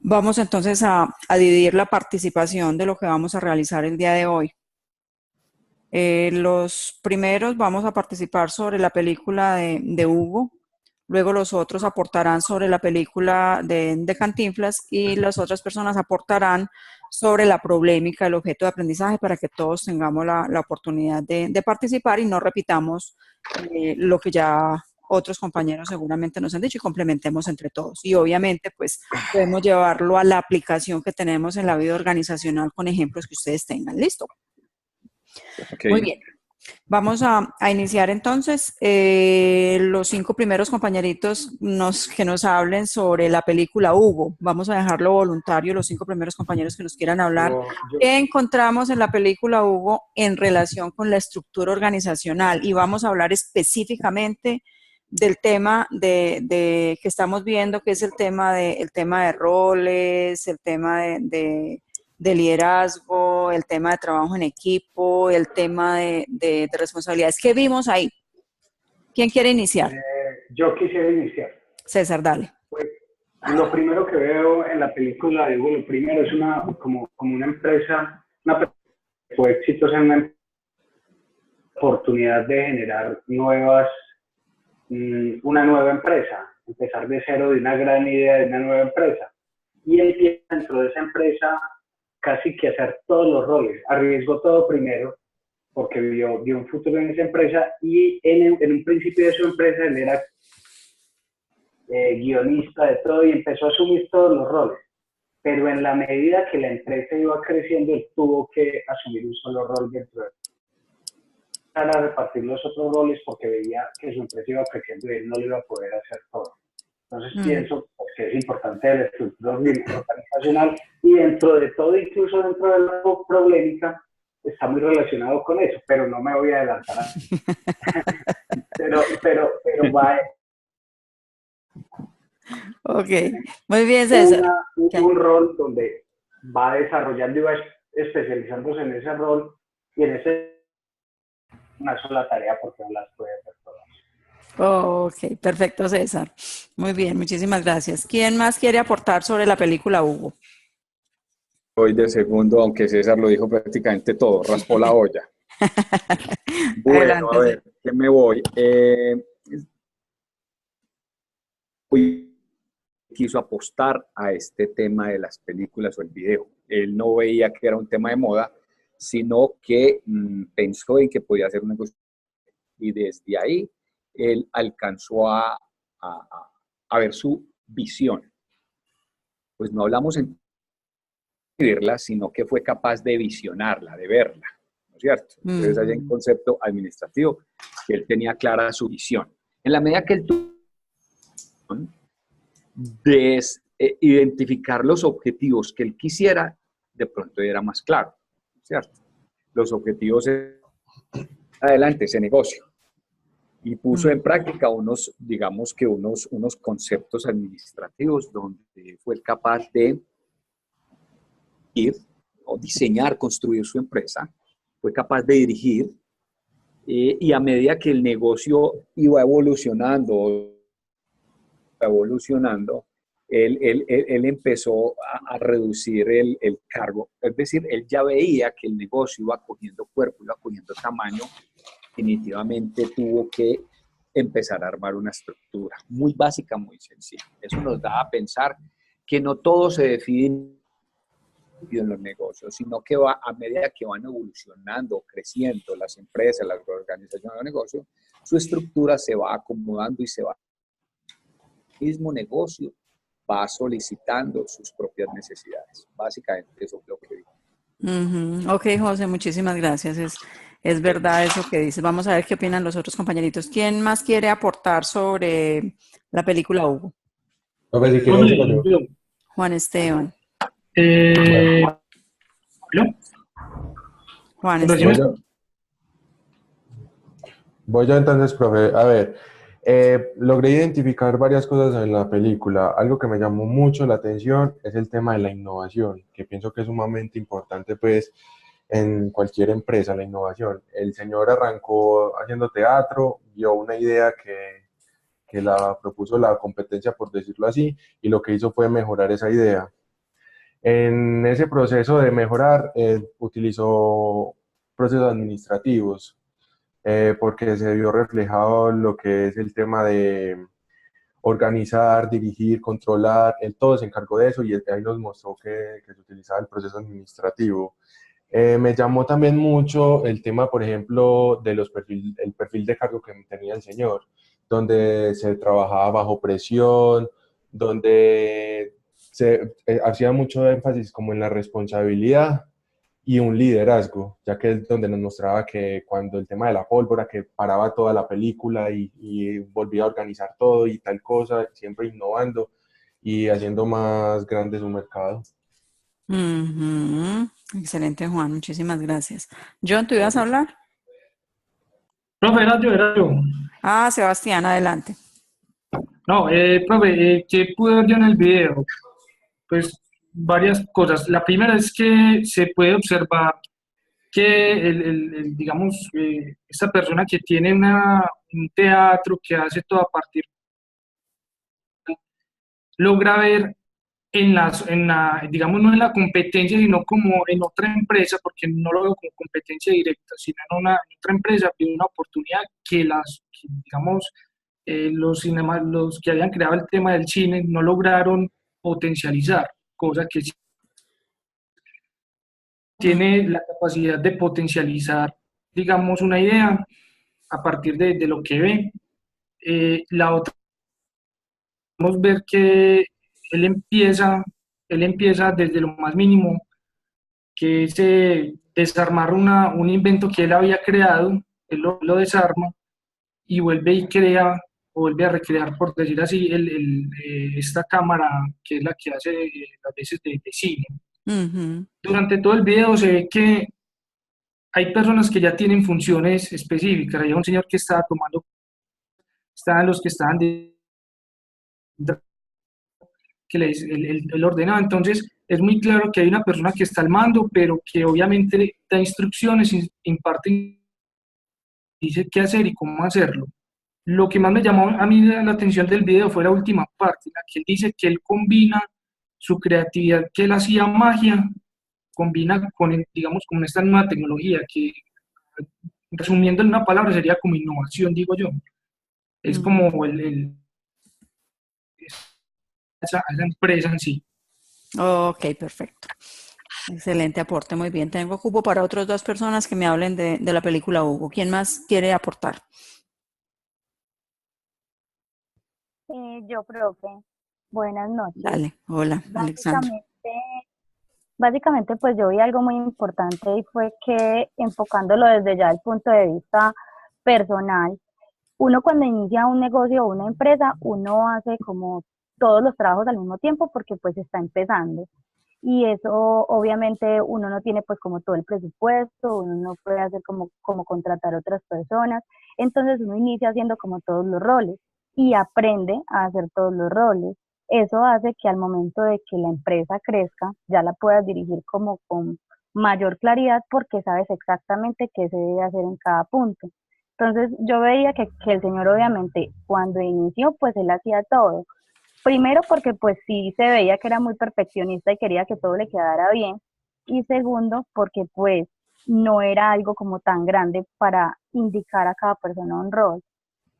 Vamos entonces a dividir la participación de lo que vamos a realizar el día de hoy. Los primeros vamos a participar sobre la película de Hugo, luego los otros aportarán sobre la película de Cantinflas y las otras personas aportarán sobre la problemática del objeto de aprendizaje para que todos tengamos la oportunidad de participar y no repitamos lo que ya otros compañeros seguramente nos han dicho y complementemos entre todos. Y obviamente, pues podemos llevarlo a la aplicación que tenemos en la vida organizacional con ejemplos que ustedes tengan. ¿Listo? Ok. Muy bien. Vamos a iniciar entonces. Los 5 primeros compañeritos que nos hablen sobre la película Hugo. Vamos a dejarlo voluntario, los 5 primeros compañeros que nos quieran hablar. ¿Qué encontramos en la película Hugo en relación con la estructura organizacional? Y vamos a hablar específicamente del tema que estamos viendo, que es el tema de roles, el tema de liderazgo, el tema de trabajo en equipo, el tema de responsabilidades. ¿Qué vimos ahí? ¿Quién quiere iniciar? Yo quisiera iniciar. César, dale. Pues, lo primero que veo en la película de Hugo, lo primero es como una empresa, que fue exitosa en una oportunidad de generar una nueva empresa, empezar de cero de una gran idea de una nueva empresa. Y empieza dentro de esa empresa casi que hacer todos los roles, arriesgó todo primero, porque vio un futuro en esa empresa y en un principio de su empresa él era guionista de todo y empezó a asumir todos los roles. Pero en la medida que la empresa iba creciendo, él tuvo que asumir un solo rol dentro de para repartir los otros roles porque veía que su empresa iba creciendo y él no lo iba a poder hacer todo. Entonces pienso que es importante la estructura organizacional y dentro de todo, incluso dentro de la problemática, está muy relacionado con eso, pero no me voy a adelantar. pero va. Ok, muy bien, César. Un rol donde va desarrollando y va especializándose en ese rol y en una sola tarea porque no las puede hacer todas. Ok, perfecto, César. Muy bien, muchísimas gracias. ¿Quién más quiere aportar sobre la película Hugo? Hoy de segundo, aunque César lo dijo prácticamente todo, raspó la olla. Bueno, Adelante, a ver, ¿qué me voy? Quiso apostar a este tema de las películas o el video. Él no veía que era un tema de moda, sino que pensó en que podía ser un negocio. Y desde ahí, él alcanzó a ver su visión. Pues no hablamos en vivirla, sino que fue capaz de visionarla, de verla, ¿no es cierto? Entonces hay un concepto administrativo que él tenía clara su visión. En la medida que él tuvo de identificar los objetivos que él quisiera, de pronto era más claro, ¿cierto? Los objetivos adelante, ese negocio. Y puso en práctica digamos que unos conceptos administrativos donde fue capaz de ir o diseñar, construir su empresa, fue capaz de dirigir y a medida que el negocio iba evolucionando, él empezó a reducir el cargo. Es decir, él ya veía que el negocio iba cogiendo cuerpo, iba cogiendo tamaño. Definitivamente tuvo que empezar a armar una estructura muy básica, muy sencilla. Eso nos da a pensar que no todo se define en los negocios, sino que a medida que van evolucionando, creciendo las empresas, las organizaciones de negocios, su estructura se va acomodando y se va. El mismo negocio va solicitando sus propias necesidades. Básicamente eso es lo que digo. Ok, José, muchísimas gracias. Es verdad eso que dices. Vamos a ver qué opinan los otros compañeritos. ¿Quién más quiere aportar sobre la película Hugo? Juan Esteban. Juan Esteban. Voy yo entonces, profe. A ver, logré identificar varias cosas en la película. Algo que me llamó mucho la atención es el tema de la innovación, que pienso que es sumamente importante, pues, en cualquier empresa, la innovación. El señor arrancó haciendo teatro, vio una idea que la propuso la competencia, por decirlo así, y lo que hizo fue mejorar esa idea. En ese proceso de mejorar, utilizó procesos administrativos, porque se vio reflejado lo que es el tema de organizar, dirigir, controlar, él todo se encargó de eso y ahí nos mostró que se utilizaba el proceso administrativo. Me llamó también mucho el tema, por ejemplo, de el perfil de cargo que tenía el señor, donde se trabajaba bajo presión, donde se hacía mucho énfasis como en la responsabilidad y un liderazgo, ya que es donde nos mostraba que cuando el tema de la pólvora, que paraba toda la película y volvía a organizar todo y tal cosa, siempre innovando y haciendo más grande su mercado. Ujú. Excelente, Juan, muchísimas gracias. John, ¿tú ibas a Gracias. hablar? Profe, era yo. Ah, Sebastián, adelante. No, profe, ¿qué pude ver yo en el video? Pues varias cosas. La primera es que se puede observar que digamos, esta persona que tiene un teatro que hace todo a partir, logra ver digamos, no en la competencia, sino como en otra empresa, porque no lo veo como competencia directa, sino en otra empresa, veo una oportunidad digamos, los que habían creado el tema del cine no lograron potencializar, cosa que sí Mm, tiene la capacidad de potencializar, digamos, una idea a partir de lo que ve. La otra, podemos ver que él empieza, él empieza desde lo más mínimo, que es desarmar un invento que él había creado, él lo desarma y vuelve y crea, o vuelve a recrear, por decir así, esta cámara que es la que hace a veces de cine. ujú. Durante todo el video se ve que hay personas que ya tienen funciones específicas. Había un señor que estaba tomando, estaban los que estaban que él ordenaba. Entonces, es muy claro que hay una persona que está al mando, pero que obviamente da instrucciones, imparte, dice qué hacer y cómo hacerlo. Lo que más me llamó a mí la atención del video fue la última parte, en la que él dice que él combina su creatividad, que él hacía magia, combina con, digamos, con esta nueva tecnología, que resumiendo en una palabra sería como innovación, digo yo. Es Mm. como esa empresa en sí. Ok, perfecto. Excelente aporte, muy bien. Tengo cupo para otras dos personas que me hablen de la película Hugo. ¿Quién más quiere aportar? Yo, profe, buenas noches. Dale, hola, Alexandra. Básicamente, básicamente, pues yo vi algo muy importante y fue que enfocándolo desde ya el punto de vista personal, uno cuando inicia un negocio o una empresa, uno hace como todos los trabajos al mismo tiempo porque pues está empezando. Y eso obviamente uno no tiene pues como todo el presupuesto, uno no puede hacer como contratar otras personas, entonces uno inicia haciendo como todos los roles y aprende a hacer todos los roles. Eso hace que al momento de que la empresa crezca, ya la puedas dirigir como con mayor claridad porque sabes exactamente qué se debe hacer en cada punto. Entonces yo veía que el señor obviamente cuando inició pues él hacía todo. Primero porque pues sí se veía que era muy perfeccionista y quería que todo le quedara bien. Y segundo porque pues no era algo como tan grande para indicar a cada persona un rol.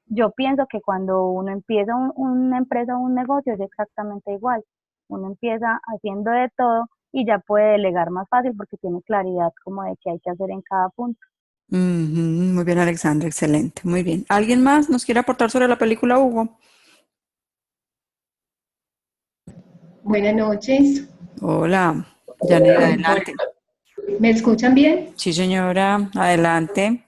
Yo pienso que cuando uno empieza una empresa o un negocio es exactamente igual. Uno empieza haciendo de todo y ya puede delegar más fácil porque tiene claridad como de qué hay que hacer en cada punto. Ujú. Muy bien, Alexandra, excelente. Muy bien. ¿Alguien más nos quiere aportar sobre la película Hugo? Buenas noches. Hola, Janet, Bueno, adelante. ¿me escuchan bien? Sí, señora, adelante.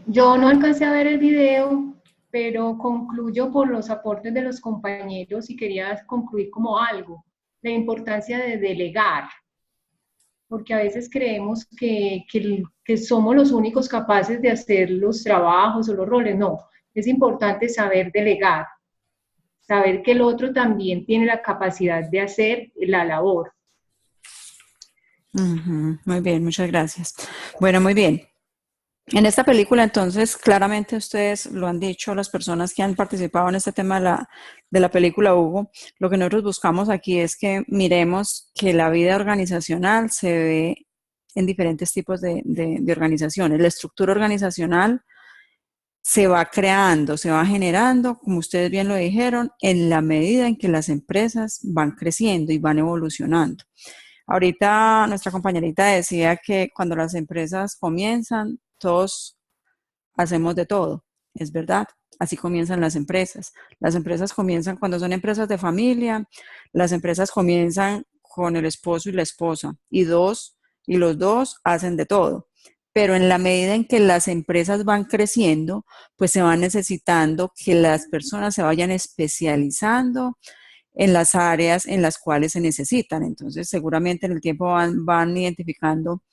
Yo no alcancé a ver el video, pero concluyo por los aportes de los compañeros y quería concluir como algo, la importancia de delegar, porque a veces creemos que somos los únicos capaces de hacer los trabajos o los roles. No, es importante saber delegar, saber que el otro también tiene la capacidad de hacer la labor. Ujú. Muy bien, muchas gracias. Bueno, muy bien. En esta película, entonces, claramente ustedes lo han dicho, las personas que han participado en este tema de la película Hugo, lo que nosotros buscamos aquí es que miremos que la vida organizacional se ve en diferentes tipos de organizaciones. La estructura organizacional se va creando, se va generando, como ustedes bien lo dijeron, en la medida en que las empresas van creciendo y van evolucionando. Ahorita nuestra compañerita decía que cuando las empresas comienzan, todos hacemos de todo. Es verdad, así comienzan las empresas. Las empresas comienzan cuando son empresas de familia, las empresas comienzan con el esposo y la esposa y los dos hacen de todo. Pero en la medida en que las empresas van creciendo, pues se van necesitando que las personas se vayan especializando en las áreas en las cuales se necesitan. Entonces, seguramente en el tiempo van identificando,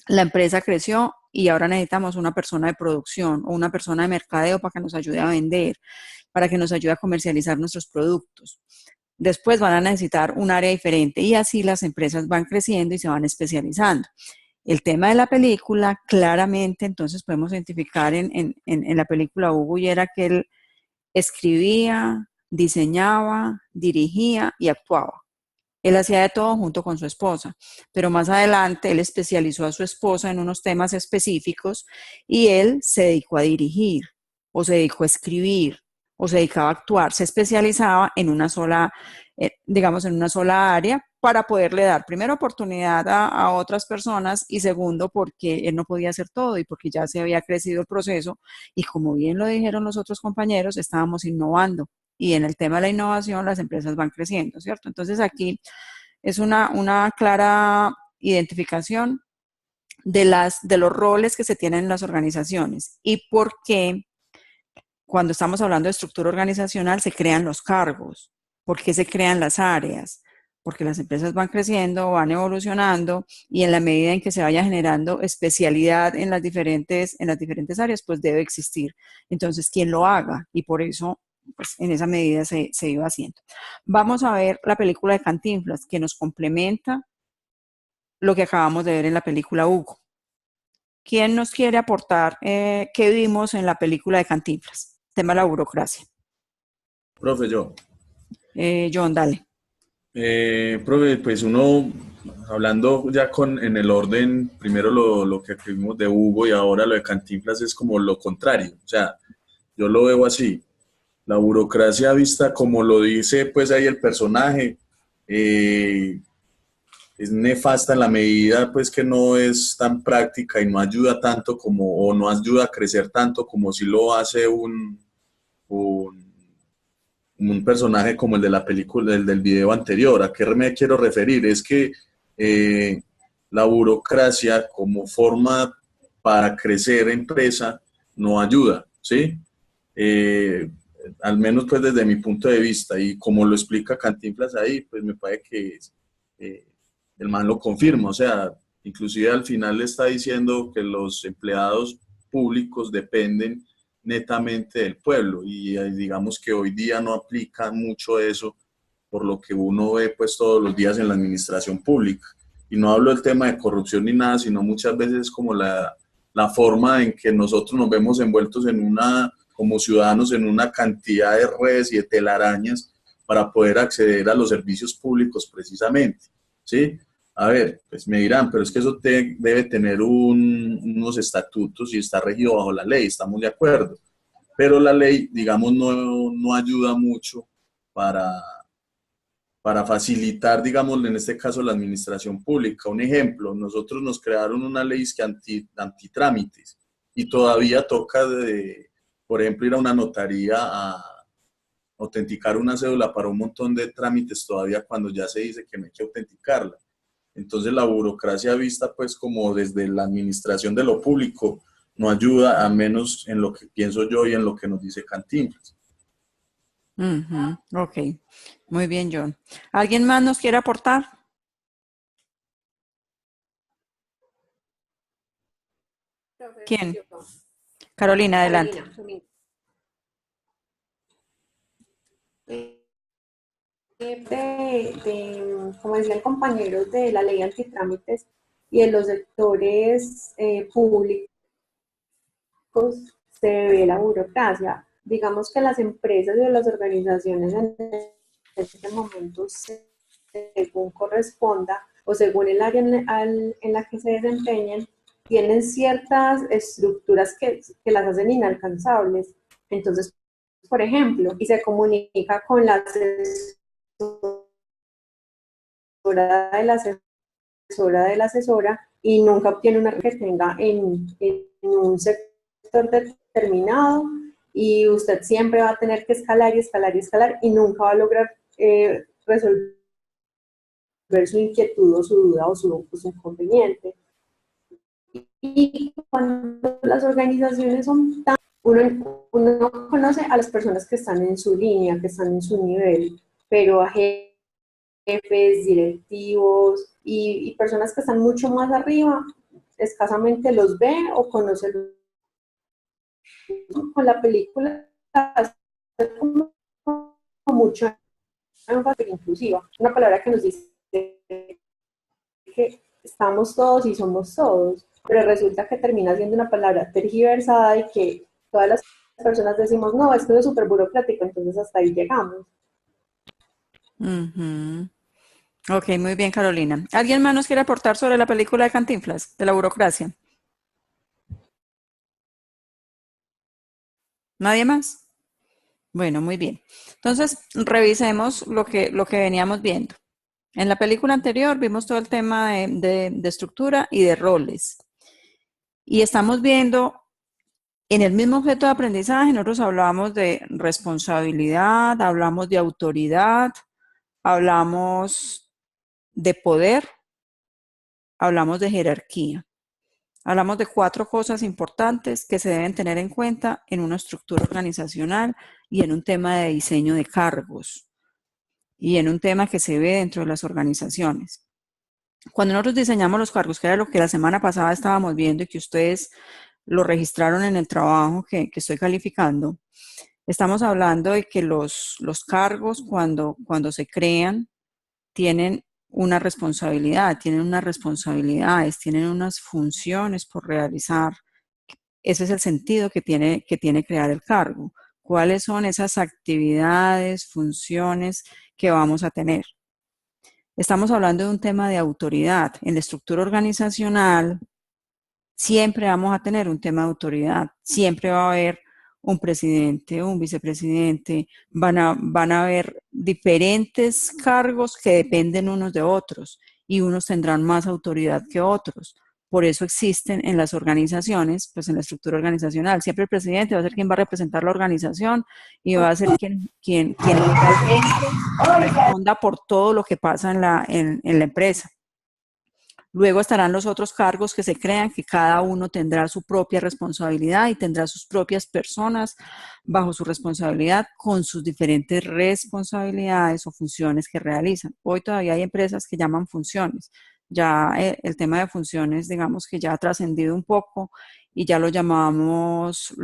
la empresa creció y ahora necesitamos una persona de producción o una persona de mercadeo para que nos ayude a vender, para que nos ayude a comercializar nuestros productos. Después van a necesitar un área diferente y así las empresas van creciendo y se van especializando. El tema de la película, claramente, entonces podemos identificar en la película Hugo y era que él escribía, diseñaba, dirigía y actuaba. Él hacía de todo junto con su esposa, pero más adelante él especializó a su esposa en unos temas específicos y él se dedicó a dirigir o se dedicó a escribir o se dedicaba a actuar, se especializaba en una sola, digamos, en una sola área para poderle dar primero oportunidad a otras personas y segundo porque él no podía hacer todo y porque ya se había crecido el proceso y como bien lo dijeron los otros compañeros, estábamos innovando y en el tema de la innovación las empresas van creciendo, ¿cierto? Entonces aquí es una clara identificación de los roles que se tienen en las organizaciones y por qué cuando estamos hablando de estructura organizacional se crean los cargos, por qué se crean las áreas, porque las empresas van creciendo, van evolucionando y en la medida en que se vaya generando especialidad en las diferentes áreas, pues debe existir. Entonces, ¿quién lo haga? Y por eso, pues en esa medida se iba haciendo. Vamos a ver la película de Cantinflas, que nos complementa lo que acabamos de ver en la película Hugo. ¿Quién nos quiere aportar qué vimos en la película de Cantinflas? Tema de la burocracia. Profe, yo. John, dale. Profe, pues uno, hablando ya en el orden, primero lo que vimos de Hugo y ahora lo de Cantinflas es como lo contrario. O sea, yo lo veo así. La burocracia vista como lo dice pues ahí el personaje, es nefasta en la medida pues que no es tan práctica y no ayuda tanto como, o no ayuda a crecer tanto como si lo hace un personaje como el de la película, el del video anterior. ¿A qué me quiero referir? Es que la burocracia como forma para crecer empresa no ayuda, ¿sí? Al menos pues desde mi punto de vista y como lo explica Cantinflas ahí, pues me parece que el man lo confirma, o sea, inclusive al final le está diciendo que los empleados públicos dependen netamente del pueblo y digamos que hoy día no aplica mucho eso por lo que uno ve pues todos los días en la administración pública. Y no hablo del tema de corrupción ni nada, sino muchas veces como la forma en que nosotros nos vemos envueltos en una, como ciudadanos, en una cantidad de redes y de telarañas para poder acceder a los servicios públicos precisamente, ¿sí? A ver, pues me dirán, pero es que eso debe tener unos estatutos y está regido bajo la ley, estamos de acuerdo. Pero la ley, digamos, no ayuda mucho para facilitar, digamos, en este caso, la administración pública. Un ejemplo, nosotros nos crearon una ley que antitrámites y todavía toca, por ejemplo, ir a una notaría a autenticar una cédula para un montón de trámites todavía cuando ya se dice que no hay que autenticarla. Entonces la burocracia vista pues como desde la administración de lo público no ayuda, a menos en lo que pienso yo y en lo que nos dice Cantinflas. Ok, muy bien, John. ¿Alguien más nos quiere aportar? ¿Quién? Carolina, adelante. Como decía el compañero, de la ley antitrámites y de los sectores públicos, se ve la burocracia. Digamos que las empresas y las organizaciones en este momento, según corresponda o según el área en la que se desempeñen, tienen ciertas estructuras que las hacen inalcanzables. Entonces, por ejemplo, y se comunica con la asesora de la asesora y nunca obtiene una que tenga en un sector determinado, y usted siempre va a tener que escalar y escalar y escalar y nunca va a lograr resolver su inquietud o su duda o su inconveniente. Y cuando las organizaciones son tan... Uno conoce a las personas que están en su línea, que están en su nivel, pero a jefes, directivos y personas que están mucho más arriba, escasamente los ve o conoce. Con la película como mucho énfasis inclusiva, una palabra que nos dice que estamos todos y somos todos, pero resulta que termina siendo una palabra tergiversada y que todas las personas decimos, no, esto es súper burocrático, entonces hasta ahí llegamos. Ujú. Ok, muy bien, Carolina. ¿Alguien más nos quiere aportar sobre la película de Cantinflas, de la burocracia? ¿Nadie más? Bueno, muy bien. Entonces, revisemos lo que veníamos viendo. En la película anterior vimos todo el tema de estructura y de roles. Y estamos viendo, en el mismo objeto de aprendizaje, nosotros hablamos de responsabilidad, hablamos de autoridad, hablamos de poder, hablamos de jerarquía. Hablamos de 4 cosas importantes que se deben tener en cuenta en una estructura organizacional y en un tema de diseño de cargos y en un tema que se ve dentro de las organizaciones. Cuando nosotros diseñamos los cargos, que era lo que la semana pasada estábamos viendo y que ustedes lo registraron en el trabajo que estoy calificando, estamos hablando de que los cargos cuando se crean tienen una responsabilidad, tienen unas responsabilidades, tienen unas funciones por realizar. Ese es el sentido que tiene crear el cargo. ¿Cuáles son esas actividades, funciones que vamos a tener? Estamos hablando de un tema de autoridad. En la estructura organizacional siempre vamos a tener un tema de autoridad. Siempre va a haber un presidente, un vicepresidente. Van a haber diferentes cargos que dependen unos de otros y unos tendrán más autoridad que otros. Por eso existen en las organizaciones, pues en la estructura organizacional, siempre el presidente va a ser quien va a representar la organización y va a ser quien legalmente responda por todo lo que pasa en la empresa. Luego estarán los otros cargos que se crean, que cada uno tendrá su propia responsabilidad y tendrá sus propias personas bajo su responsabilidad con sus diferentes responsabilidades o funciones que realizan. Hoy todavía hay empresas que llaman funciones. Ya el tema de funciones, digamos que ya ha trascendido un poco y ya lo llamamos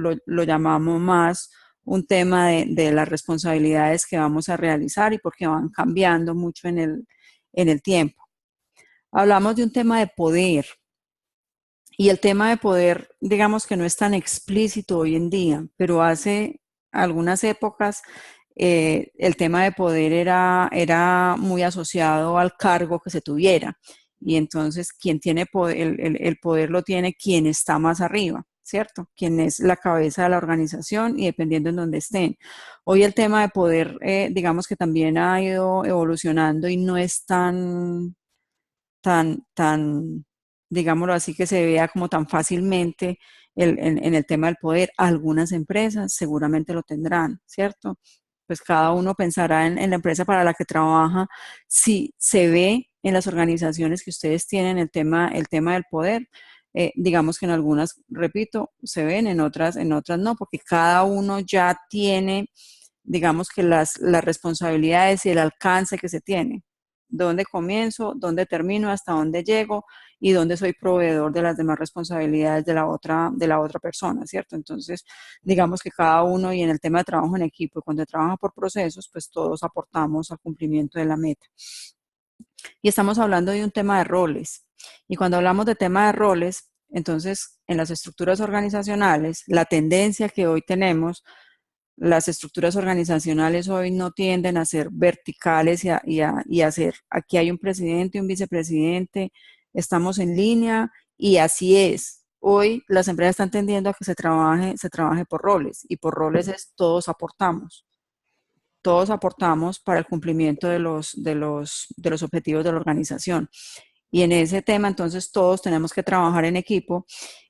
más un tema de las responsabilidades que vamos a realizar y porque van cambiando mucho en el tiempo. Hablamos de un tema de poder y el tema de poder, digamos que no es tan explícito hoy en día, pero hace algunas épocas el tema de poder era muy asociado al cargo que se tuviera y entonces quien tiene poder, el poder lo tiene quien está más arriba, ¿cierto? Quien es la cabeza de la organización y dependiendo en dónde estén. Hoy el tema de poder, digamos que también ha ido evolucionando y no es tan, digámoslo así, que se vea como tan fácilmente en el tema del poder. Algunas empresas seguramente lo tendrán, ¿cierto? Pues cada uno pensará en la empresa para la que trabaja, si se ve en las organizaciones que ustedes tienen el tema del poder. Digamos que en algunas, repito, se ven, en otras no, porque cada uno ya tiene, digamos que las responsabilidades y el alcance que se tiene. Dónde comienzo, dónde termino, hasta dónde llego y dónde soy proveedor de las demás responsabilidades de la otra persona, ¿cierto? Entonces, digamos que cada uno y en el tema de trabajo en equipo y cuando trabaja por procesos, pues todos aportamos al cumplimiento de la meta. Y estamos hablando de un tema de roles. Y cuando hablamos de tema de roles, Entonces, en las estructuras organizacionales, la tendencia que hoy tenemos, las estructuras organizacionales hoy no tienden a ser verticales y a ser, aquí hay un presidente, un vicepresidente, estamos en línea y así es. Hoy las empresas están tendiendo a que se trabaje por roles, y por roles es todos aportamos para el cumplimiento de los objetivos de la organización. Y en ese tema, entonces, todos tenemos que trabajar en equipo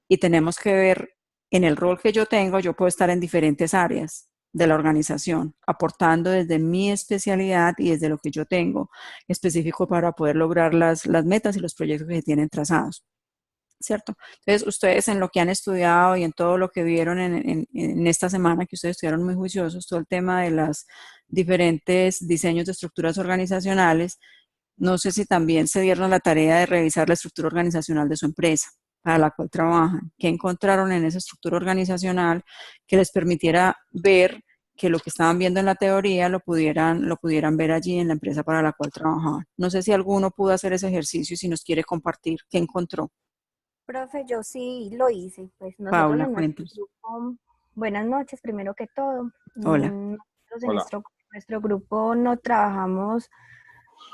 y tenemos que ver, en el rol que yo tengo, yo puedo estar en diferentes áreas de la organización, aportando desde mi especialidad y desde lo que yo tengo específico para poder lograr las metas y los proyectos que se tienen trazados. ¿Cierto? Entonces, ustedes en lo que han estudiado y en todo lo que vieron en esta semana, que ustedes estuvieron muy juiciosos, todo el tema de los diferentes diseños de estructuras organizacionales, no sé si también se dieron la tarea de revisar la estructura organizacional de su empresa para la cual trabajan. ¿Qué encontraron en esa estructura organizacional que les permitiera ver que lo que estaban viendo en la teoría lo pudieran ver allí en la empresa para la cual trabajaban? No sé si alguno pudo hacer ese ejercicio y si nos quiere compartir qué encontró. Profe, yo sí lo hice. Pues nosotros Paula, en nuestro cuéntanos. grupo, buenas noches, primero que todo. Hola. Nosotros en Hola. nuestro grupo no trabajamos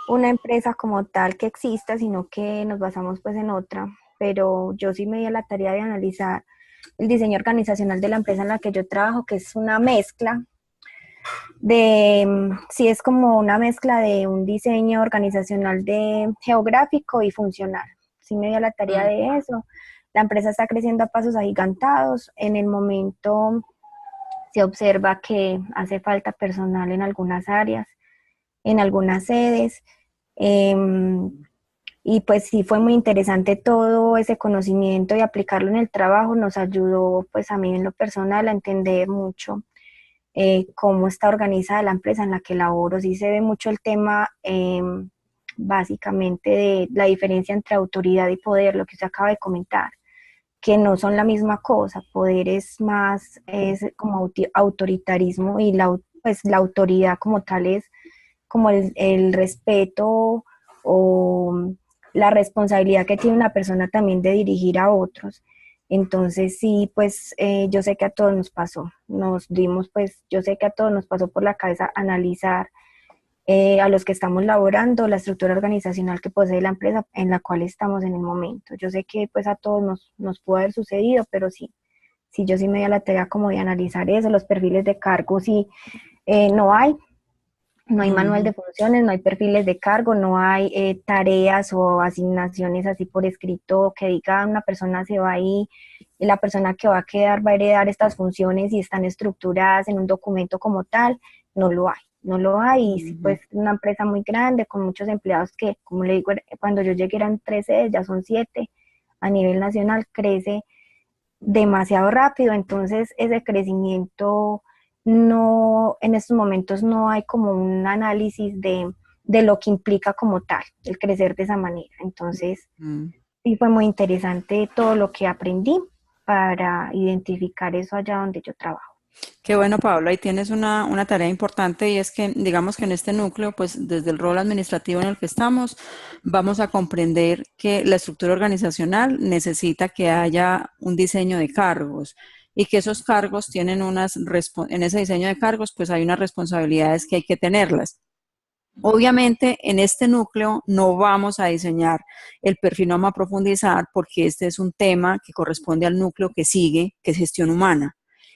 una empresa como tal que exista, sino que nos basamos pues en otra. Pero yo sí me di a la tarea de analizar el diseño organizacional de la empresa en la que yo trabajo, que es una mezcla sí es como una mezcla de un diseño organizacional de geográfico y funcional. Sí me dio la tarea de eso. La empresa está creciendo a pasos agigantados. En el momento se observa que hace falta personal en algunas áreas, en algunas sedes. Y pues sí fue muy interesante todo ese conocimiento y aplicarlo en el trabajo. Nos ayudó pues a mí en lo personal a entender mucho cómo está organizada la empresa en la que laboro. Sí se ve mucho el tema básicamente de la diferencia entre autoridad y poder, lo que usted acaba de comentar, que no son la misma cosa. Poder es más, es como autoritarismo, y pues la autoridad como tal es como el respeto o la responsabilidad que tiene una persona también de dirigir a otros. Entonces sí, pues yo sé que a todos nos pasó, yo sé que a todos nos pasó por la cabeza analizar a los que estamos laborando la estructura organizacional que posee la empresa en la cual estamos en el momento. Yo sé que pues a todos nos pudo haber sucedido, pero sí, yo sí me di a la tarea como de analizar eso, los perfiles de cargo, sí, no hay. No hay manual de funciones, no hay perfiles de cargo, no hay tareas o asignaciones así por escrito que diga una persona se va ahí, y la persona que va a quedar va a heredar estas funciones y están estructuradas en un documento como tal. No lo hay. Y sí, pues una empresa muy grande con muchos empleados que, como le digo, cuando yo llegué eran 13, ya son 7, a nivel nacional crece demasiado rápido. Entonces ese crecimiento no, en estos momentos no hay como un análisis de lo que implica como tal el crecer de esa manera. Entonces sí fue muy interesante todo lo que aprendí para identificar eso allá donde yo trabajo. Qué bueno, Pablo, ahí tienes una tarea importante, y es que, digamos que en este núcleo, pues desde el rol administrativo en el que estamos, vamos a comprender que la estructura organizacional necesita que haya un diseño de cargos, y que esos cargos tienen en ese diseño de cargos, pues hay unas responsabilidades que hay que tenerlas. Obviamente, en este núcleo no vamos a diseñar el perfil, no vamos a profundizar, porque este es un tema que corresponde al núcleo que sigue, que es gestión humana.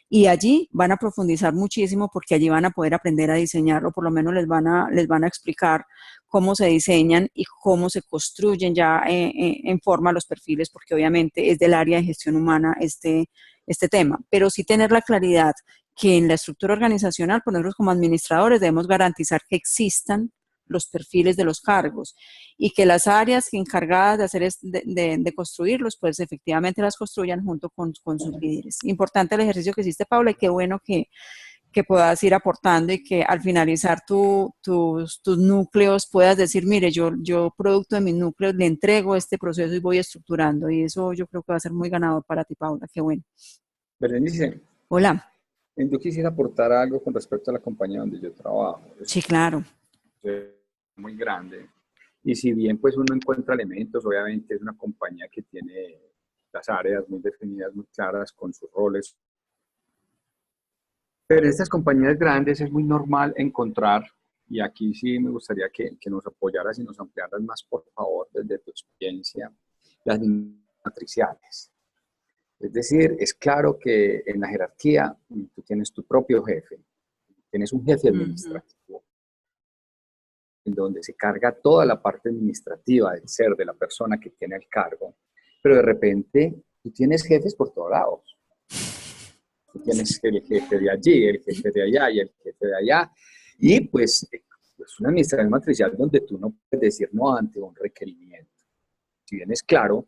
Y allí van a profundizar muchísimo, porque allí van a poder aprender a diseñar, o por lo menos les van a explicar cómo se diseñan y cómo se construyen ya en forma los perfiles, porque obviamente es del área de gestión humana este tema. Pero sí tener la claridad que en la estructura organizacional, por nosotros como administradores, debemos garantizar que existan los perfiles de los cargos, y que las áreas encargadas de hacer de construirlos, pues efectivamente las construyan junto con sus líderes. Importante el ejercicio que hiciste, Paula, y qué bueno que puedas ir aportando, y que al finalizar tus núcleos puedas decir, mire, yo producto de mis núcleos le entrego este proceso y voy estructurando, y eso yo creo que va a ser muy ganador para ti, Paula. Qué bueno. Berenice, Hola. yo quisiera aportar algo con respecto a la compañía donde yo trabajo. Sí, claro. Es muy grande. Y si bien pues uno encuentra elementos, obviamente es una compañía que tiene las áreas muy definidas, muy claras, con sus roles. Pero en estas compañías grandes es muy normal encontrar, y aquí sí me gustaría que nos apoyaras y nos ampliaras más, por favor, desde tu experiencia, las matriciales. Es decir, es claro que en la jerarquía tú tienes tu propio jefe, tienes un jefe administrativo, en donde se carga toda la parte administrativa del ser de la persona que tiene el cargo, pero de repente tú tienes jefes por todos lados. Tú tienes el jefe de allí, el jefe de allá y el jefe de allá. Y pues es una administración matricial donde tú no puedes decir no ante un requerimiento. Si bien es claro,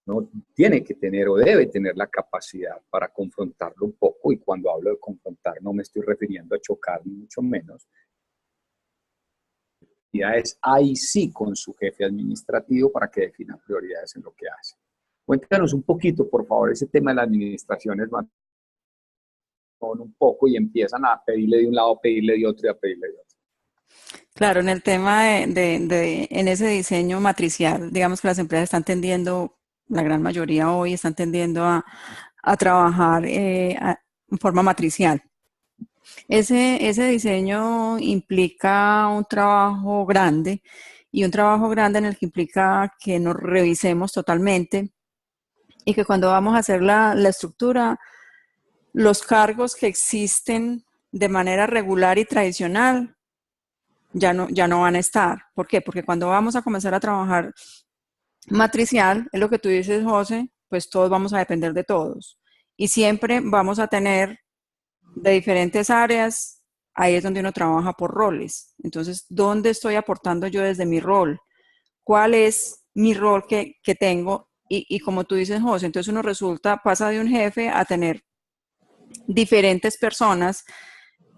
no tiene que tener o debe tener la capacidad para confrontarlo un poco. Y cuando hablo de confrontar no me estoy refiriendo a chocar ni mucho menos. La es ahí sí con su jefe administrativo para que defina prioridades en lo que hace. Cuéntanos un poquito, por favor, ese tema de las administraciones un poco y empiezan a pedirle de un lado, a pedirle de otro y a pedirle de otro. Claro, en el tema en ese diseño matricial, digamos que las empresas están tendiendo, la gran mayoría hoy están tendiendo a trabajar en forma matricial. Ese diseño implica un trabajo grande y un trabajo grande en el que implica que nos revisemos totalmente y que cuando vamos a hacer la estructura, los cargos que existen de manera regular y tradicional ya no van a estar. ¿Por qué? Porque cuando vamos a comenzar a trabajar matricial, es lo que tú dices, José, pues todos vamos a depender de todos. Y siempre vamos a tener de diferentes áreas, ahí es donde uno trabaja por roles. Entonces, ¿dónde estoy aportando yo desde mi rol? ¿Cuál es mi rol que tengo? Y como tú dices, José, entonces uno pasa de un jefe a tener diferentes personas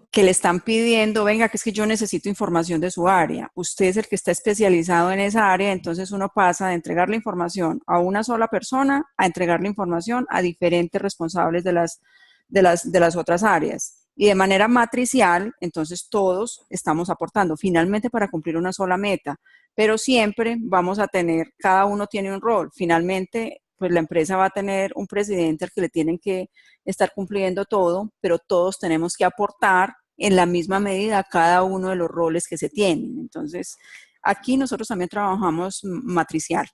que le están pidiendo, venga, que es que yo necesito información de su área. Usted es el que está especializado en esa área, entonces uno pasa de entregarle información a una sola persona a entregarle información a diferentes responsables de las otras áreas. Y de manera matricial, entonces todos estamos aportando finalmente para cumplir una sola meta, pero siempre vamos a tener, cada uno tiene un rol. Finalmente, pues la empresa va a tener un presidente al que le tienen que estar cumpliendo todo, pero todos tenemos que aportar en la misma medida a cada uno de los roles que se tienen. Entonces, aquí nosotros también trabajamos matricial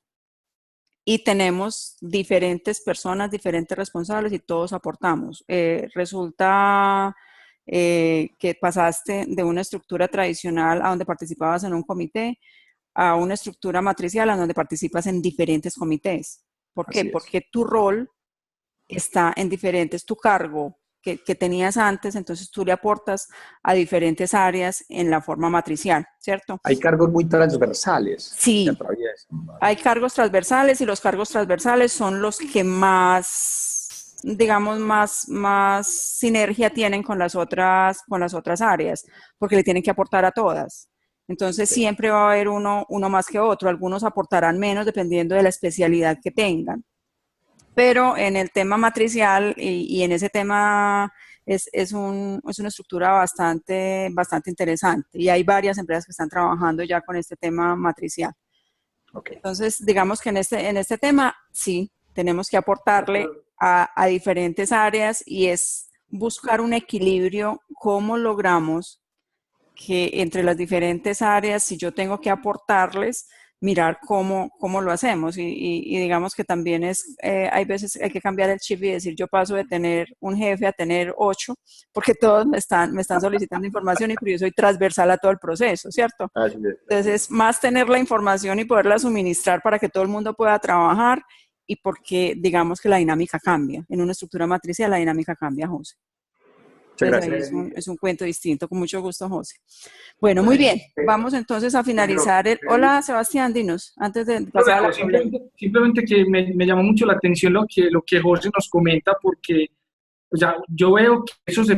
y tenemos diferentes personas, diferentes responsables y todos aportamos. Resulta que pasaste de una estructura tradicional a donde participabas en un comité a una estructura matricial a donde participas en diferentes comités. ¿Por qué? Porque tu rol está en diferentes, tu cargo que tenías antes, entonces tú le aportas a diferentes áreas en la forma matricial, ¿cierto? Hay cargos muy transversales. Sí, hay cargos transversales y los cargos transversales son los que más, digamos, más sinergia tienen con las otras áreas, porque le tienen que aportar a todas. Entonces siempre va a haber uno más que otro. Algunos aportarán menos dependiendo de la especialidad que tengan. Pero en el tema matricial y en ese tema es una estructura bastante interesante. Y hay varias empresas que están trabajando ya con este tema matricial. Okay. Entonces, digamos que en este tema, sí, tenemos que aportarle a diferentes áreas y es buscar un equilibrio, cómo logramos que entre las diferentes áreas, si yo tengo que aportarles, mirar cómo lo hacemos y digamos que también hay veces hay que cambiar el chip y decir yo paso de tener un jefe a tener 8 porque todos me están solicitando información y yo soy transversal a todo el proceso, ¿cierto? Entonces más tener la información y poderla suministrar para que todo el mundo pueda trabajar y porque digamos que la dinámica cambia, en una estructura matricial la dinámica cambia, José. Entonces, es un cuento distinto, con mucho gusto, José. Bueno, muy bien, vamos entonces a finalizar. Hola, Sebastián, dinos, antes de pasar a la simplemente que me llamó mucho la atención lo que José nos comenta, porque o sea, yo veo que eso se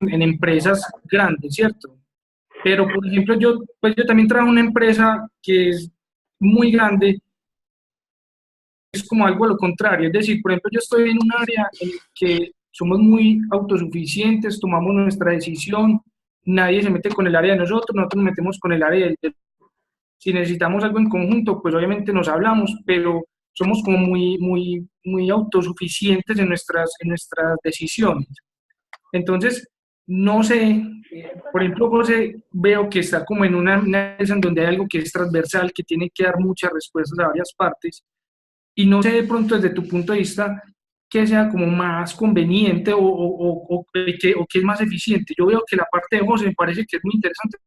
en empresas grandes, ¿cierto? Pero, por ejemplo, yo también trabajo en una empresa que es muy grande, es como algo a lo contrario, es decir, por ejemplo, yo estoy en un área en que somos muy autosuficientes, tomamos nuestra decisión, nadie se mete con el área de nosotros nos metemos con el área del. Si necesitamos algo en conjunto, pues obviamente nos hablamos, pero somos como muy autosuficientes en nuestras decisiones. Entonces, no sé, por ejemplo, José, veo que está como en una mesa en donde hay algo que es transversal, que tiene que dar muchas respuestas a varias partes, y no sé de pronto desde tu punto de vista que sea como más conveniente o que es más eficiente. Yo veo que la parte de José me parece que es muy interesante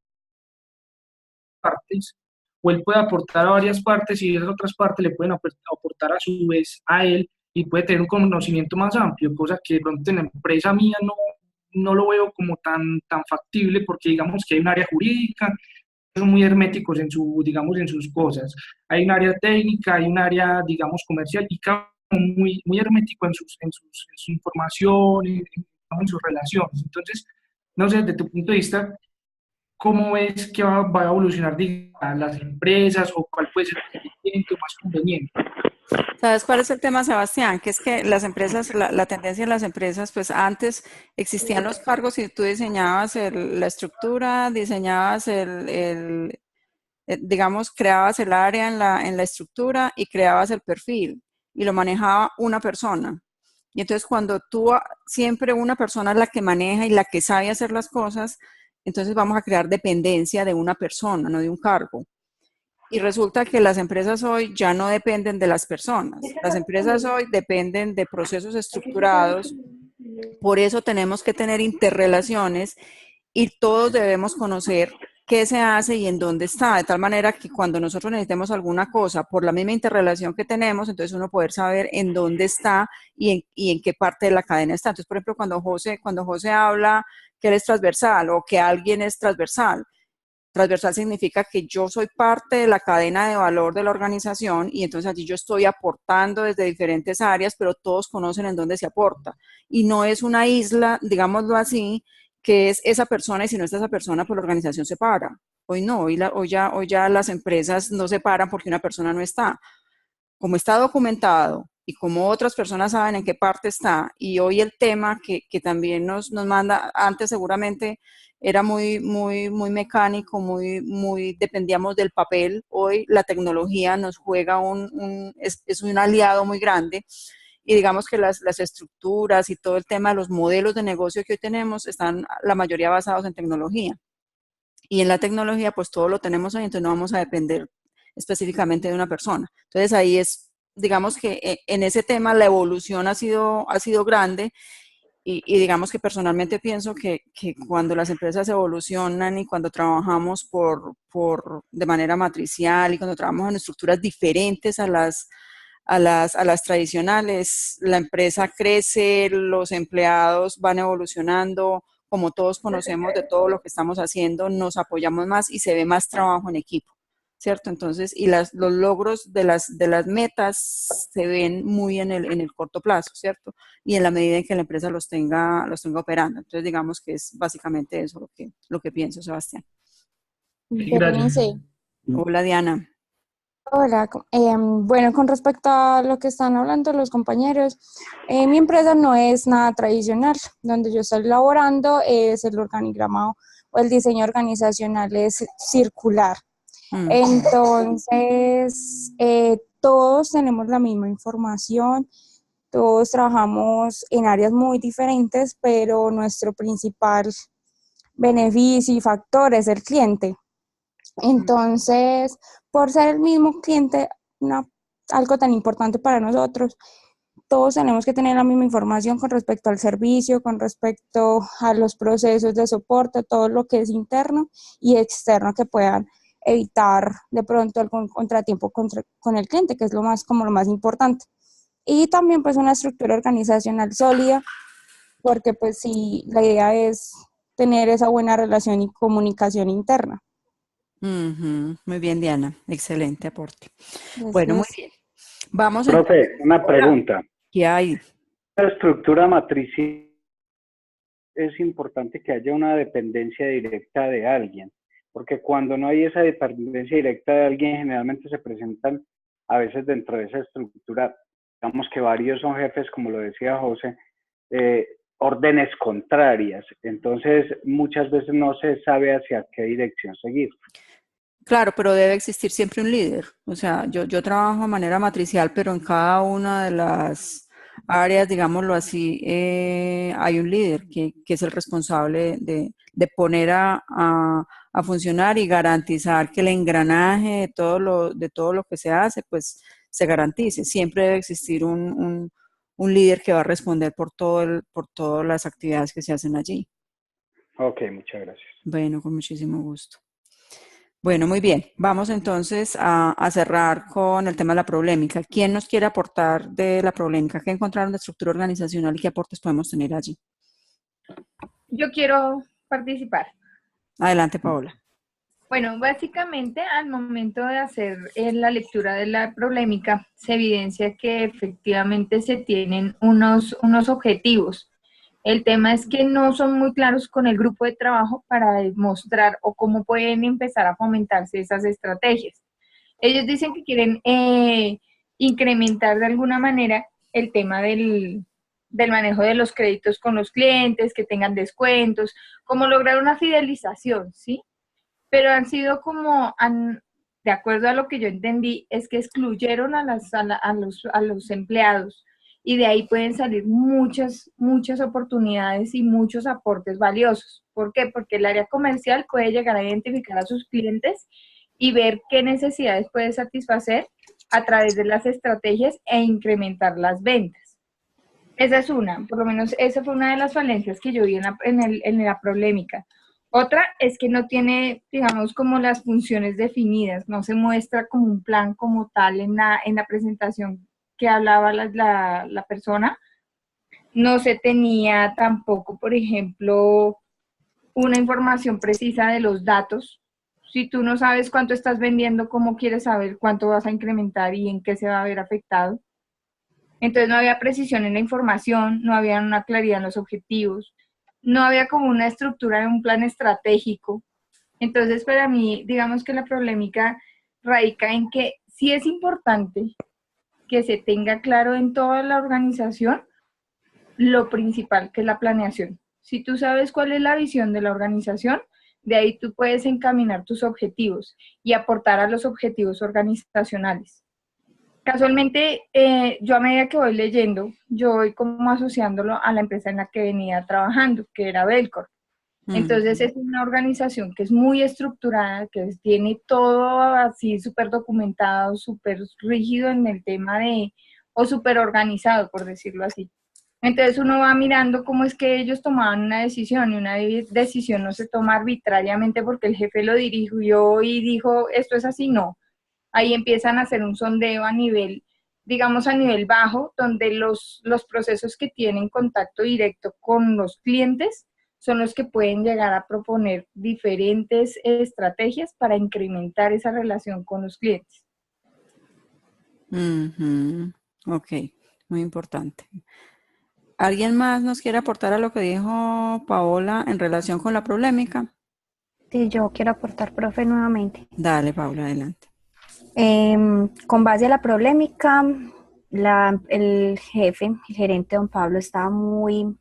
partes, o él puede aportar a varias partes y esas otras partes le pueden aportar a su vez a él y puede tener un conocimiento más amplio, cosa que de pronto en la empresa mía no lo veo como tan factible porque digamos que hay un área jurídica, son muy herméticos digamos, en sus cosas. Hay un área técnica, hay un área, digamos, comercial y cada uno muy hermético en su información, en sus relaciones. Entonces, no sé, desde tu punto de vista, ¿cómo ves que va a evolucionar digamos, las empresas o cuál puede ser más eficiente o más conveniente? ¿Sabes cuál es el tema, Sebastián? Que es que las empresas, la tendencia en las empresas, pues antes existían los cargos y tú diseñabas la estructura, diseñabas digamos, creabas el área en la estructura y creabas el perfil y lo manejaba una persona. Y entonces cuando siempre una persona es la que maneja y la que sabe hacer las cosas, entonces vamos a crear dependencia de una persona, no de un cargo. Y resulta que las empresas hoy ya no dependen de las personas. Las empresas hoy dependen de procesos estructurados. Por eso tenemos que tener interrelaciones y todos debemos conocer qué se hace y en dónde está, de tal manera que cuando nosotros necesitemos alguna cosa por la misma interrelación que tenemos, entonces uno poder saber en dónde está y en qué parte de la cadena está. Entonces, por ejemplo, cuando José habla que él es transversal o que alguien es transversal, transversal significa que yo soy parte de la cadena de valor de la organización y entonces allí yo estoy aportando desde diferentes áreas, pero todos conocen en dónde se aporta. Y no es una isla, digámoslo así, que es esa persona y si no está esa persona, pues la organización se para. Hoy no, hoy ya las empresas no se paran porque una persona no está. Como está documentado y como otras personas saben en qué parte está, y hoy el tema que también nos manda, antes seguramente era muy mecánico, dependíamos del papel, hoy la tecnología nos juega es un aliado muy grande, y digamos que las estructuras y todo el tema de los modelos de negocio que hoy tenemos están la mayoría basados en tecnología. Y en la tecnología, pues todo lo tenemos ahí, entonces no vamos a depender específicamente de una persona. Entonces ahí es, digamos que en ese tema la evolución ha sido grande y digamos que personalmente pienso que cuando las empresas evolucionan y cuando trabajamos de manera matricial y cuando trabajamos en estructuras diferentes a las tradicionales, la empresa crece, los empleados van evolucionando, como todos conocemos de todo lo que estamos haciendo, nos apoyamos más y se ve más trabajo en equipo, ¿cierto? Entonces, y los logros de las metas se ven muy en el corto plazo, ¿cierto? Y en la medida en que la empresa los tenga operando. Entonces, digamos que es básicamente eso lo que pienso, Sebastián. Gracias. Berenice, Hola, Diana. hola. Bueno, con respecto a lo que están hablando los compañeros, mi empresa no es nada tradicional. Donde yo estoy laborando es el organigrama o el diseño organizacional es circular. Entonces, todos tenemos la misma información, todos trabajamos en áreas muy diferentes, pero nuestro principal beneficio y factor es el cliente. Entonces, por ser el mismo cliente, algo tan importante para nosotros, todos tenemos que tener la misma información con respecto al servicio, con respecto a los procesos de soporte, todo lo que es interno y externo que puedan evitar de pronto algún contratiempo con el cliente, que es lo más importante. Y también pues una estructura organizacional sólida, porque pues sí, la idea es tener esa buena relación y comunicación interna. Muy bien, Diana. Excelente aporte. Gracias. Bueno, muy bien. Vamos Profe, entonces. una Hola. pregunta. ¿Qué hay? La estructura matricial es importante que haya una dependencia directa de alguien, porque cuando no hay esa dependencia directa de alguien, generalmente se presentan a veces dentro de esa estructura, digamos que varios son jefes, como lo decía José, órdenes contrarias. Entonces, muchas veces no se sabe hacia qué dirección seguir. Claro, pero debe existir siempre un líder. O sea, yo trabajo de manera matricial, pero en cada una de las áreas, digámoslo así, hay un líder que es el responsable de poner a funcionar y garantizar que el engranaje de todo lo que se hace, pues se garantice. Siempre debe existir un líder que va a responder por todas las actividades que se hacen allí. Ok, muchas gracias. Bueno, con muchísimo gusto. Bueno, muy bien. Vamos entonces a cerrar con el tema de la problemática. ¿Quién nos quiere aportar de la problemática? ¿Qué encontraron de estructura organizacional y qué aportes podemos tener allí? Yo quiero participar. Adelante, Paola. Bueno, básicamente al momento de hacer la lectura de la problemática se evidencia que efectivamente se tienen unos objetivos. El tema es que no son muy claros con el grupo de trabajo para demostrar o cómo pueden empezar a fomentarse esas estrategias. Ellos dicen que quieren incrementar de alguna manera el tema del manejo de los créditos con los clientes, que tengan descuentos, como lograr una fidelización, ¿sí? Pero han sido de acuerdo a lo que yo entendí, es que excluyeron a los empleados y de ahí pueden salir muchas oportunidades y muchos aportes valiosos. ¿Por qué? Porque el área comercial puede llegar a identificar a sus clientes y ver qué necesidades puede satisfacer a través de las estrategias e incrementar las ventas. Esa es una, por lo menos esa fue una de las falencias que yo vi en la problemática. Otra es que no tiene, digamos, como las funciones definidas, no se muestra como un plan como tal en la presentación que hablaba la persona. No se tenía tampoco, por ejemplo, una información precisa de los datos. Si tú no sabes cuánto estás vendiendo, ¿cómo quieres saber cuánto vas a incrementar y en qué se va a ver afectado? Entonces no había precisión en la información, no había una claridad en los objetivos, no había como una estructura de un plan estratégico. Entonces para mí, digamos que la problemática radica en que sí es importante que se tenga claro en toda la organización lo principal, que es la planeación. Si tú sabes cuál es la visión de la organización, de ahí tú puedes encaminar tus objetivos y aportar a los objetivos organizacionales. Casualmente, yo a medida que voy leyendo, yo voy como asociándolo a la empresa en la que venía trabajando, que era Belcorp. Entonces es una organización que es muy estructurada, que tiene todo así súper documentado, súper rígido en el tema o súper organizado, por decirlo así. Entonces uno va mirando cómo es que ellos tomaban una decisión y una decisión no se toma arbitrariamente porque el jefe lo dirigió y dijo esto es así, no. Ahí empiezan a hacer un sondeo a nivel, digamos a nivel bajo, donde los procesos que tienen contacto directo con los clientes son los que pueden llegar a proponer diferentes estrategias para incrementar esa relación con los clientes. Ok, muy importante. ¿Alguien más nos quiere aportar a lo que dijo Paola en relación con la problemática? Sí, yo quiero aportar, profe, nuevamente. Dale, Paola, adelante. Con base a la problemática, el jefe, el gerente don Pablo, estaba muy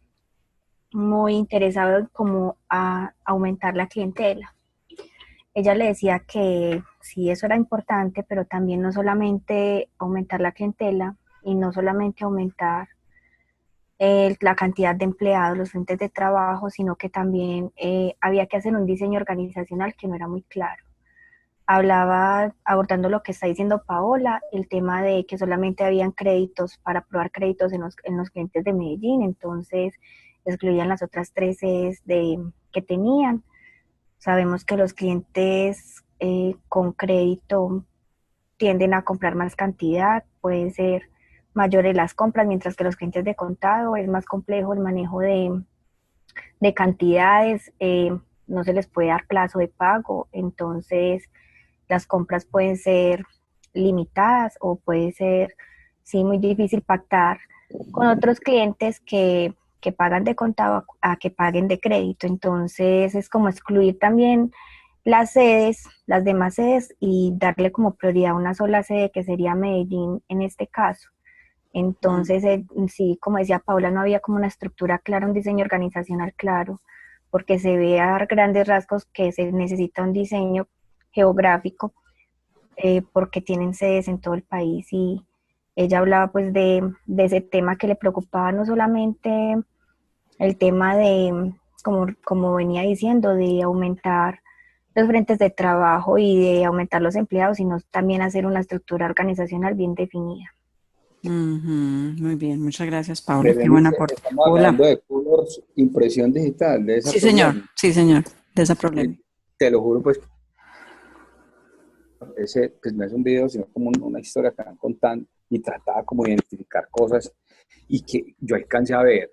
interesado en cómo aumentar la clientela. Ella le decía que sí, eso era importante, pero también no solamente aumentar la clientela y no solamente aumentar la cantidad de empleados, los frentes de trabajo, sino que también había que hacer un diseño organizacional que no era muy claro. Hablaba, abordando lo que está diciendo Paola, el tema de que solamente habían créditos para aprobar créditos en los clientes de Medellín, entonces excluían las otras 3 sedes que tenían. Sabemos que los clientes con crédito tienden a comprar más cantidad, pueden ser mayores las compras, mientras que los clientes de contado es más complejo el manejo de cantidades, no se les puede dar plazo de pago, entonces las compras pueden ser limitadas o puede ser, sí, muy difícil pactar con otros clientes que pagan de contado a que paguen de crédito. Entonces es como excluir también las sedes, las demás sedes y darle como prioridad a una sola sede que sería Medellín en este caso. Entonces, sí, como decía Paula, no había como una estructura clara, un diseño organizacional claro, porque se ve a grandes rasgos que se necesita un diseño geográfico, porque tienen sedes en todo el país, y ella hablaba pues de ese tema que le preocupaba, no solamente el tema de, como venía diciendo, de aumentar los frentes de trabajo y de aumentar los empleados, sino también hacer una estructura organizacional bien definida. Muy bien, muchas gracias, Paula. Qué buen Berenice, aporte. estamos Hola. hablando de colors, impresión digital, de esa Sí, señor. problema. Sí, señor. De ese problema. Te lo juro, pues, ese pues, no es un video, sino como una historia que van contando y trataba como de identificar cosas y que yo alcancé a ver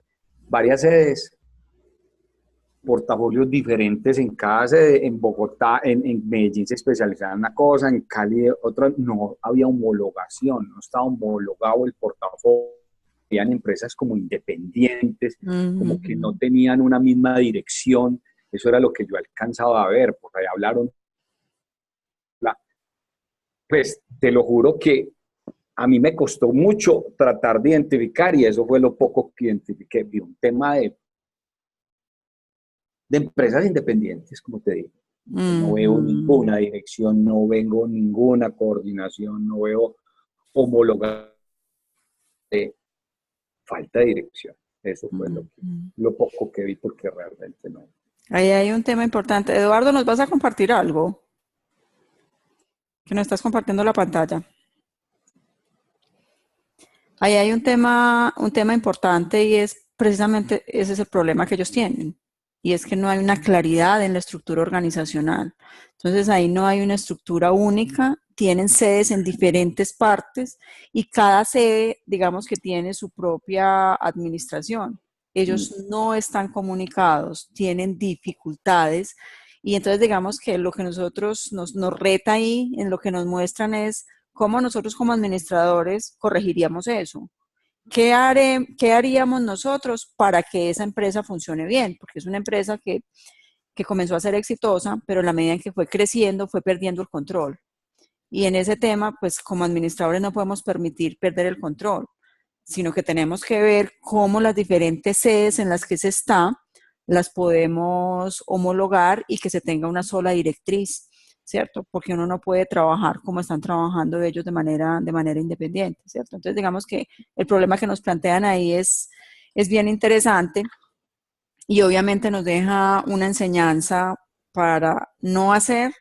varias sedes, portafolios diferentes en cada sede. En Bogotá, en Medellín se especializaba en una cosa, en Cali otra. No había homologación, no estaba homologado el portafolio. Habían empresas como independientes, como que no tenían una misma dirección. Eso era lo que yo alcanzaba a ver, porque ahí hablaron. Pues te lo juro que a mí me costó mucho tratar de identificar, y eso fue lo poco que identifiqué. Vi un tema de empresas independientes, como te digo. No veo ninguna dirección, no vengo ninguna coordinación, no veo homologación. Falta de dirección. Eso fue lo poco que vi, porque realmente no. Ahí hay un tema importante. Eduardo, ¿nos vas a compartir algo? Que no estás compartiendo la pantalla. Ahí hay un tema importante, y es precisamente ese es el problema que ellos tienen. Y es que no hay una claridad en la estructura organizacional. Entonces ahí no hay una estructura única, tienen sedes en diferentes partes y cada sede, digamos que tiene su propia administración. Ellos no están comunicados, tienen dificultades, y entonces digamos que lo que nosotros nos reta ahí, en lo que nos muestran, es cómo nosotros como administradores corregiríamos eso. ¿Qué haríamos nosotros para que esa empresa funcione bien? Porque es una empresa que comenzó a ser exitosa, pero en la medida en que fue creciendo, fue perdiendo el control. Y en ese tema, pues como administradores no podemos permitir perder el control, sino que tenemos que ver cómo las diferentes sedes en las que se está, las podemos homologar y que se tenga una sola directriz, ¿cierto? Porque uno no puede trabajar como están trabajando ellos de manera independiente, ¿cierto? Entonces, digamos que el problema que nos plantean ahí es bien interesante, y obviamente nos deja una enseñanza para no hacer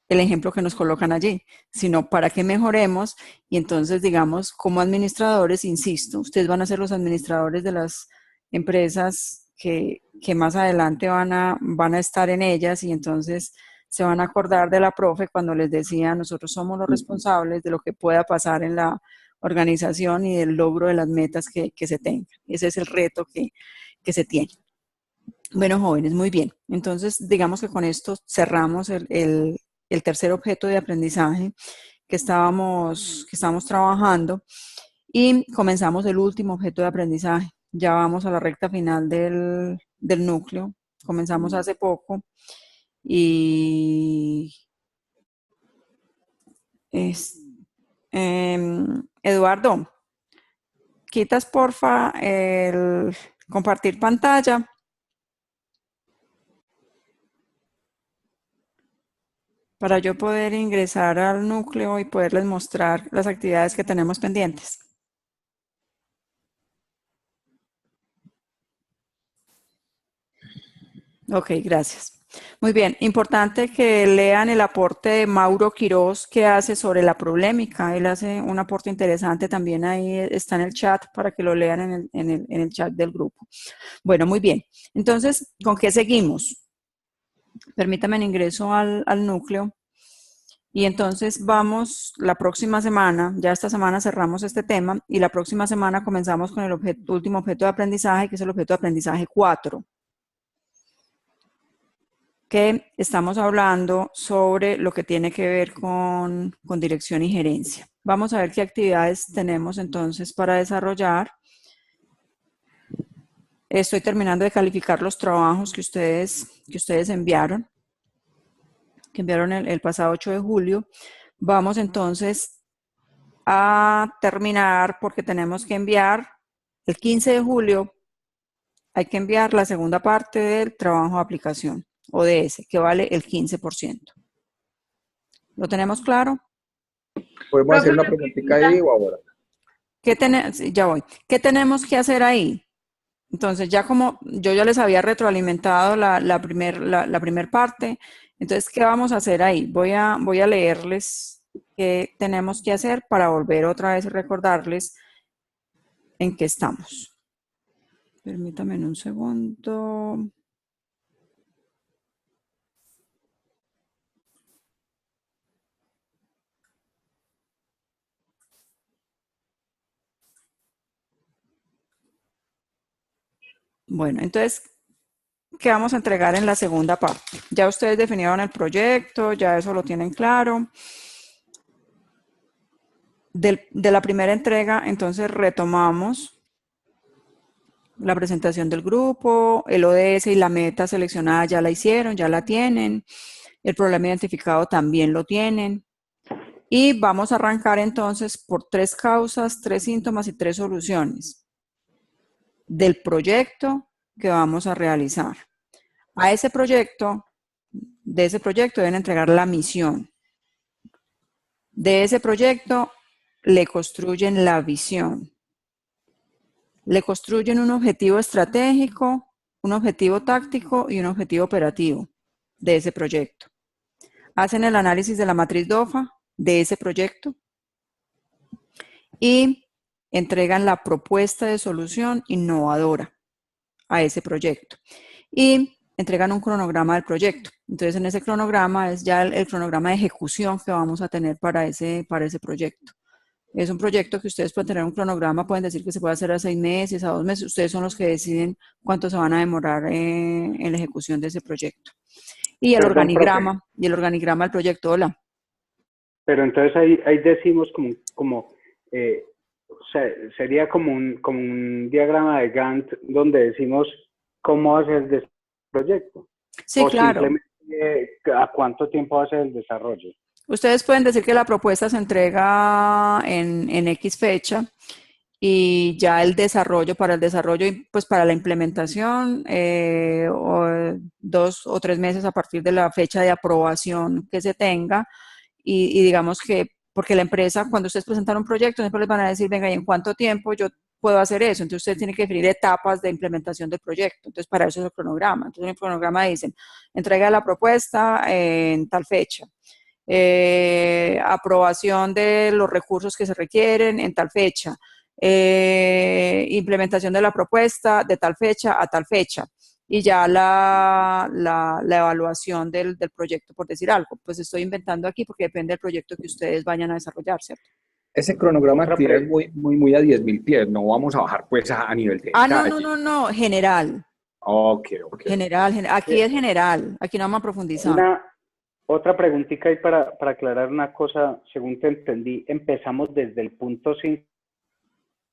el ejemplo que nos colocan allí, sino para que mejoremos. Y entonces, digamos, como administradores, insisto, ustedes van a ser los administradores de las empresas que más adelante van a estar en ellas, y entonces se van a acordar de la profe cuando les decía: nosotros somos los responsables de lo que pueda pasar en la organización y del logro de las metas que se tengan. Ese es el reto que se tiene. Bueno, jóvenes, muy bien. Entonces, digamos que con esto cerramos el tercer objeto de aprendizaje que estábamos trabajando, y comenzamos el último objeto de aprendizaje. Ya vamos a la recta final del núcleo. Comenzamos hace poco, y Eduardo, quitas porfa el compartir pantalla. Para yo poder ingresar al núcleo y poderles mostrar las actividades que tenemos pendientes. Ok, gracias. Muy bien, importante que lean el aporte de Mauro Quirós, que hace sobre la problemática. Él hace un aporte interesante también, ahí está en el chat para que lo lean en el chat del grupo. Bueno, muy bien. Entonces, ¿con qué seguimos? Permítame el ingreso al núcleo. Y entonces vamos la próxima semana, ya esta semana cerramos este tema, y la próxima semana comenzamos con el último objeto de aprendizaje, que es el objeto de aprendizaje 4, que estamos hablando sobre lo que tiene que ver con dirección y gerencia. Vamos a ver qué actividades tenemos entonces para desarrollar. Estoy terminando de calificar los trabajos que ustedes enviaron, el pasado 8 de julio. Vamos entonces a terminar, porque tenemos que enviar el 15 de julio, hay que enviar la segunda parte del trabajo de aplicación, ODS, que vale el 15%. ¿Lo tenemos claro? ¿Podemos hacer una Profe, preguntita ahí o ahora? Ya voy. ¿Qué tenemos que hacer ahí? Entonces, ya como yo ya les había retroalimentado la primer parte, entonces, ¿qué vamos a hacer ahí? Voy a leerles qué tenemos que hacer para volver otra vez y recordarles en qué estamos. Permítanme un segundo. Bueno, entonces, ¿qué vamos a entregar en la segunda parte? Ya ustedes definieron el proyecto, ya eso lo tienen claro. De la primera entrega, entonces retomamos la presentación del grupo, el ODS y la meta seleccionada ya la hicieron, ya la tienen. El problema identificado también lo tienen. Y vamos a arrancar entonces por 3 causas, 3 síntomas y 3 soluciones del proyecto que vamos a realizar. A ese proyecto, de ese proyecto deben entregar la misión. De ese proyecto le construyen la visión. Le construyen un objetivo estratégico, un objetivo táctico y un objetivo operativo de ese proyecto. Hacen el análisis de la matriz DOFA de ese proyecto y entregan la propuesta de solución innovadora a ese proyecto. Y entregan un cronograma del proyecto. Entonces, en ese cronograma es ya el cronograma de ejecución que vamos a tener para ese proyecto. Es un proyecto que ustedes pueden tener un cronograma, pueden decir que se puede hacer a 6 meses, a 2 meses. Ustedes son los que deciden cuánto se van a demorar en la ejecución de ese proyecto. Y el Perdón, organigrama, profe. y el organigrama del proyecto, hola. Pero entonces ahí decimos o sea, sería como un diagrama de Gantt donde decimos cómo hacer el proyecto. Sí, O claro. simplemente a cuánto tiempo va a ser el desarrollo. Ustedes pueden decir que la propuesta se entrega en X fecha y ya el desarrollo, para el desarrollo y pues para la implementación, 2 o 3 meses a partir de la fecha de aprobación que se tenga y digamos que, porque la empresa, cuando ustedes presentan un proyecto, siempre les van a decir, venga, ¿y en cuánto tiempo yo puedo hacer eso? Entonces ustedes tienen que definir etapas de implementación del proyecto. Entonces para eso es el cronograma. Entonces en el cronograma dicen, entrega la propuesta en tal fecha. Aprobación de los recursos que se requieren en tal fecha, implementación de la propuesta de tal fecha a tal fecha, y ya la evaluación del proyecto, por decir algo. Pues estoy inventando aquí porque depende del proyecto que ustedes vayan a desarrollar, ¿cierto? Ese cronograma de actividades es muy a 10.000 pies, no vamos a bajar pues a nivel de detalle. No, general. Ok. General, aquí es general, aquí no vamos a profundizar. Otra preguntita ahí para aclarar una cosa, según te entendí, empezamos desde el punto 5.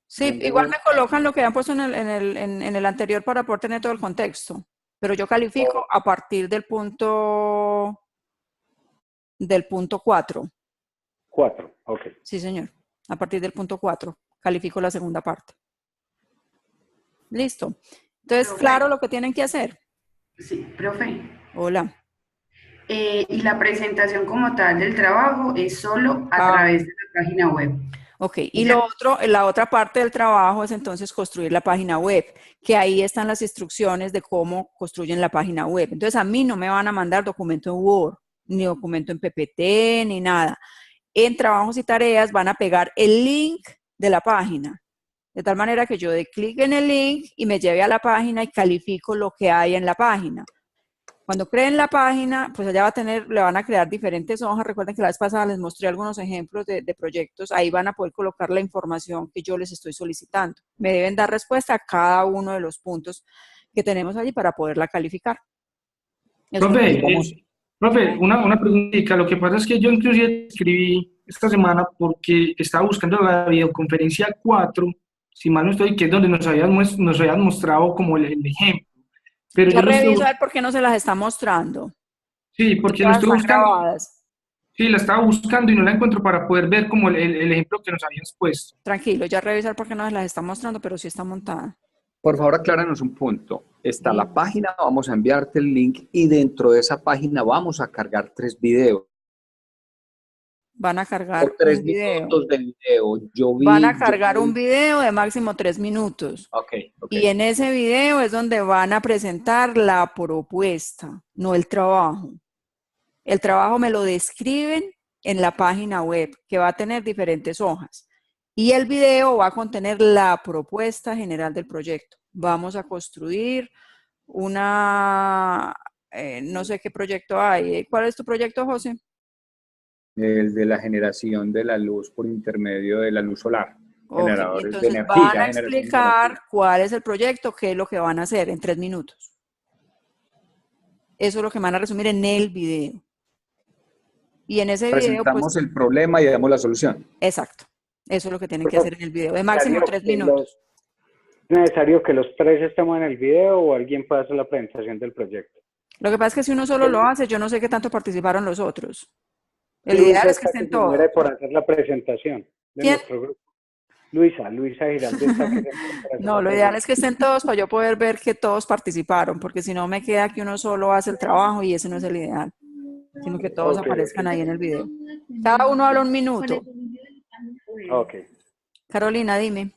Sí, igual me colocan lo que han puesto en el anterior para poder tener todo el contexto, pero yo califico a partir del punto 4. 4, ok. Sí, señor, a partir del punto 4 califico la segunda parte. Listo. Entonces, Profe. claro lo que tienen que hacer. Sí, profe. Hola. Y la presentación como tal del trabajo es solo a través de la página web. Ok, y la otra parte del trabajo es entonces construir la página web, que ahí están las instrucciones de cómo construyen la página web. Entonces, a mí no me van a mandar documento en Word, ni documento en PPT, ni nada. En trabajos y tareas van a pegar el link de la página, de tal manera que yo dé clic en el link y me lleve a la página y califico lo que hay en la página. Cuando creen la página, pues allá le van a crear diferentes hojas. Recuerden que la vez pasada les mostré algunos ejemplos de proyectos. Ahí van a poder colocar la información que yo les estoy solicitando. Me deben dar respuesta a cada uno de los puntos que tenemos allí para poderla calificar. Profe, una preguntita. Lo que pasa es que yo inclusive escribí esta semana porque estaba buscando la videoconferencia 4, si mal no estoy, que es donde nos habían mostrado como el ejemplo. Pero ya yo reviso a ver por qué no se las está mostrando. Sí, porque lo estoy buscando. Sí, la estaba buscando y no la encuentro para poder ver como el ejemplo que nos habías puesto. Tranquilo, ya revisar por qué no se las está mostrando, pero sí está montada. Por favor, acláranos un punto. Está la página, vamos a enviarte el link y dentro de esa página vamos a cargar 3 videos. van a cargar Por 3 un video. minutos de video. Van a cargar un video de máximo 3 minutos. Ok. Y en ese video es donde van a presentar la propuesta, no el trabajo. El trabajo me lo describen en la página web, que va a tener diferentes hojas. Y el video va a contener la propuesta general del proyecto. Vamos a construir una, no sé qué proyecto hay. ¿Cuál es tu proyecto, José? El de la generación de la luz por intermedio de la luz solar. Okay, Generadores entonces de energía. van a explicar cuál es el proyecto, qué es lo que van a hacer en 3 minutos. Eso es lo que van a resumir en el video. Y en ese video, presentamos el problema y damos la solución. Exacto. Eso es lo que tienen que hacer en el video, de máximo 3 minutos. ¿Es necesario que los 3 estemos en el video o alguien pueda hacer la presentación del proyecto? Lo que pasa es que si uno solo lo hace, yo no sé qué tanto participaron los otros. El ideal es que estén todos. Por hacer la presentación de nuestro grupo. Luisa Giraldo está aquí. No, lo ideal es que estén todos para yo poder ver que todos participaron, porque si no me queda que uno solo hace el trabajo y ese no es el ideal, sino que todos aparezcan ahí en el video. Cada uno habla 1 minuto. Ok. Carolina, dime.